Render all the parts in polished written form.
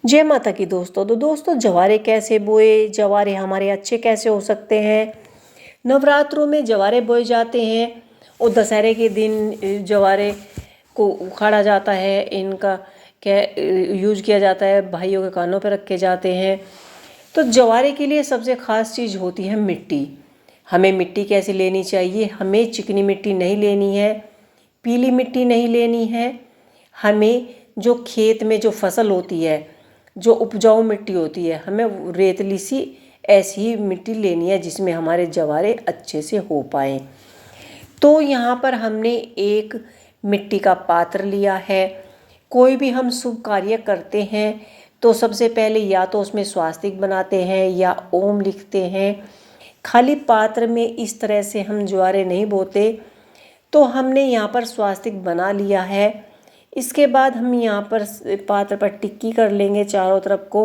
जय माता की दोस्तों। तो दोस्तों, जवारे कैसे बोए, जवारे हमारे अच्छे कैसे हो सकते हैं। नवरात्रों में जवारे बोए जाते हैं और दशहरे के दिन जवारे को उखाड़ा जाता है। इनका क्या यूज किया जाता है, भाइयों के कानों पर रखे जाते हैं। तो जवारे के लिए सबसे ख़ास चीज़ होती है मिट्टी। हमें मिट्टी कैसे लेनी चाहिए, हमें चिकनी मिट्टी नहीं लेनी है, पीली मिट्टी नहीं लेनी है। हमें जो खेत में जो फसल होती है, जो उपजाऊ मिट्टी होती है, हमें रेतली सी ऐसी ही मिट्टी लेनी है जिसमें हमारे जवारे अच्छे से हो पाएँ। तो यहाँ पर हमने एक मिट्टी का पात्र लिया है। कोई भी हम शुभ कार्य करते हैं तो सबसे पहले या तो उसमें स्वास्तिक बनाते हैं या ओम लिखते हैं। खाली पात्र में इस तरह से हम जवारे नहीं बोते। तो हमने यहाँ पर स्वास्तिक बना लिया है। इसके बाद हम यहाँ पर पात्र पर टिक्की कर लेंगे चारों तरफ को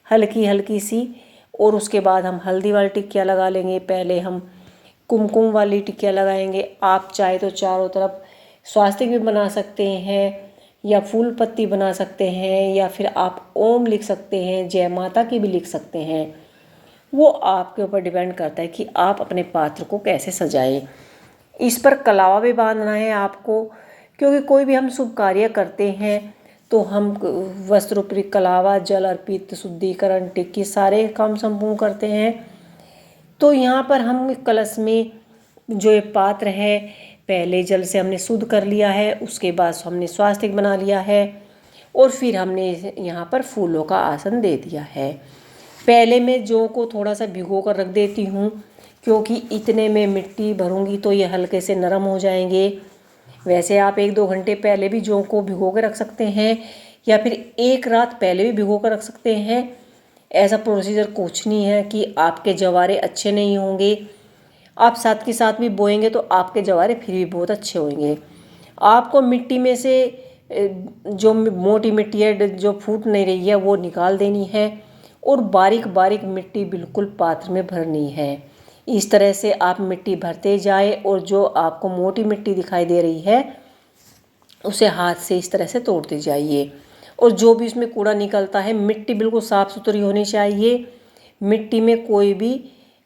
हल्की हल्की सी, और उसके बाद हम हल्दी वाली टिक्कियाँ लगा लेंगे। पहले हम कुमकुम वाली टिक्कियाँ लगाएंगे। आप चाहे तो चारों तरफ स्वास्तिक भी बना सकते हैं या फूल पत्ती बना सकते हैं, या फिर आप ओम लिख सकते हैं, जय माता की भी लिख सकते हैं। वो आपके ऊपर डिपेंड करता है कि आप अपने पात्र को कैसे सजाएं। इस पर कलावा भी बांधना है आपको, क्योंकि कोई भी हम शुभ कार्य करते हैं तो हम वस्त्रोपरि कलावा, जल अर्पित, शुद्धिकरण, टिक्की सारे काम संपूर्ण करते हैं। तो यहाँ पर हम कलश में जो ये पात्र है, पहले जल से हमने शुद्ध कर लिया है, उसके बाद हमने स्वास्तिक बना लिया है और फिर हमने यहाँ पर फूलों का आसन दे दिया है। पहले मैं जौ को थोड़ा सा भिगो कर रख देती हूँ, क्योंकि इतने में मिट्टी भरूंगी तो ये हल्के से नरम हो जाएंगे। वैसे आप 1-2 घंटे पहले भी जौ को भिगो कर रख सकते हैं, या फिर एक रात पहले भी भिगो कर रख सकते हैं। ऐसा प्रोसीजर कुछ नहीं है कि आपके जवारे अच्छे नहीं होंगे। आप साथ के साथ भी बोएंगे तो आपके जवारे फिर भी बहुत अच्छे होंगे। आपको मिट्टी में से जो मोटी मिट्टी है, जो फूट नहीं रही है, वो निकाल देनी है और बारीक बारीक मिट्टी बिल्कुल पात्र में भरनी है। इस तरह से आप मिट्टी भरते जाए और जो आपको मोटी मिट्टी दिखाई दे रही है उसे हाथ से इस तरह से तोड़ते जाइए। और जो भी उसमें कूड़ा निकलता है, मिट्टी बिल्कुल साफ़ सुथरी होनी चाहिए। मिट्टी में कोई भी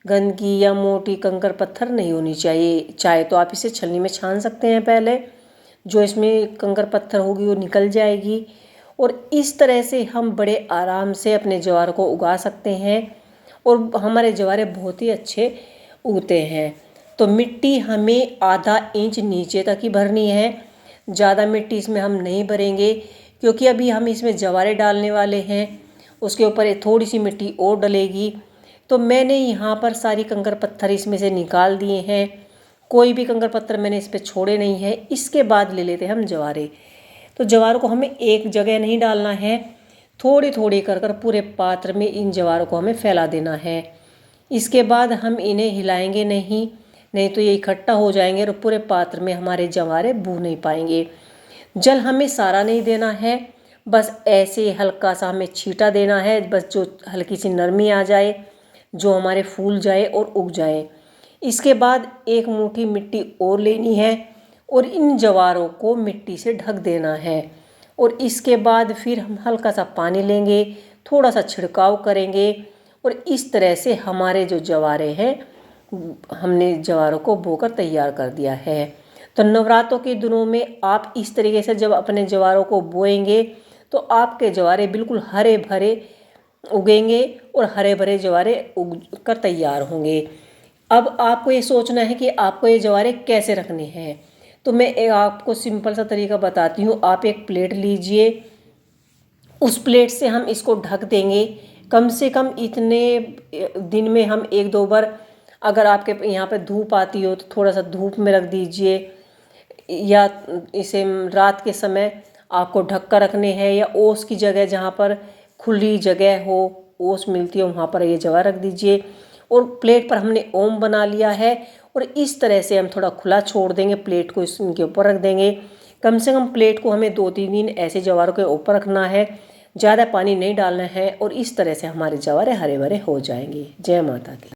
गंदगी या मोटी कंकर पत्थर नहीं होनी चाहिए। चाहे तो आप इसे छलनी में छान सकते हैं, पहले जो इसमें कंकर पत्थर होगी वो निकल जाएगी। और इस तरह से हम बड़े आराम से अपने ज्वार को उगा सकते हैं और हमारे ज्वारे बहुत ही अच्छे उगते हैं। तो मिट्टी हमें आधा इंच नीचे तक ही भरनी है, ज़्यादा मिट्टी इसमें हम नहीं भरेंगे, क्योंकि अभी हम इसमें ज्वारे डालने वाले हैं। उसके ऊपर थोड़ी सी मिट्टी और डलेगी। तो मैंने यहाँ पर सारी कंकर पत्थर इसमें से निकाल दिए हैं, कोई भी कंकर पत्थर मैंने इस पर छोड़े नहीं है। इसके बाद ले लेते हैं हम ज्वारे। तो ज्वार को हमें एक जगह नहीं डालना है, थोड़ी थोड़ी कर कर पूरे पात्र में इन ज्वारों को हमें फैला देना है। इसके बाद हम इन्हें हिलाएंगे नहीं, नहीं तो ये इकट्ठा हो जाएंगे और पूरे पात्र में हमारे ज्वारे बू नहीं पाएंगे। जल हमें सारा नहीं देना है, बस ऐसे हल्का सा हमें छींटा देना है, बस जो हल्की सी नरमी आ जाए, जो हमारे फूल जाए और उग जाए। इसके बाद एक मुट्ठी मिट्टी और लेनी है और इन ज्वारों को मिट्टी से ढक देना है। और इसके बाद फिर हम हल्का सा पानी लेंगे, थोड़ा सा छिड़काव करेंगे और इस तरह से हमारे जो ज्वारे हैं, हमने ज्वारों को बोकर तैयार कर दिया है। तो नवरात्रों के दिनों में आप इस तरीके से जब अपने ज्वारों को बोएंगे तो आपके ज्वारे बिल्कुल हरे भरे उगेंगे और हरे भरे ज्वारे उग कर तैयार होंगे। अब आपको ये सोचना है कि आपको ये ज्वारे कैसे रखने हैं। तो मैं आपको सिंपल सा तरीका बताती हूँ। आप एक प्लेट लीजिए, उस प्लेट से हम इसको ढक देंगे। कम से कम इतने दिन में हम 1-2 बार, अगर आपके यहाँ पे धूप आती हो तो थोड़ा सा धूप में रख दीजिए, या इसे रात के समय आपको ढक कर रखने हैं, या ओस की जगह जहाँ पर खुली जगह हो, ओस मिलती है, वहाँ पर ये ज्वार रख दीजिए। और प्लेट पर हमने ओम बना लिया है और इस तरह से हम थोड़ा खुला छोड़ देंगे, प्लेट को इनके ऊपर रख देंगे। कम से कम प्लेट को हमें 2-3 दिन ऐसे ज्वारों के ऊपर रखना है, ज़्यादा पानी नहीं डालना है, और इस तरह से हमारे ज्वारे हरे भरे हो जाएंगे। जय माता की।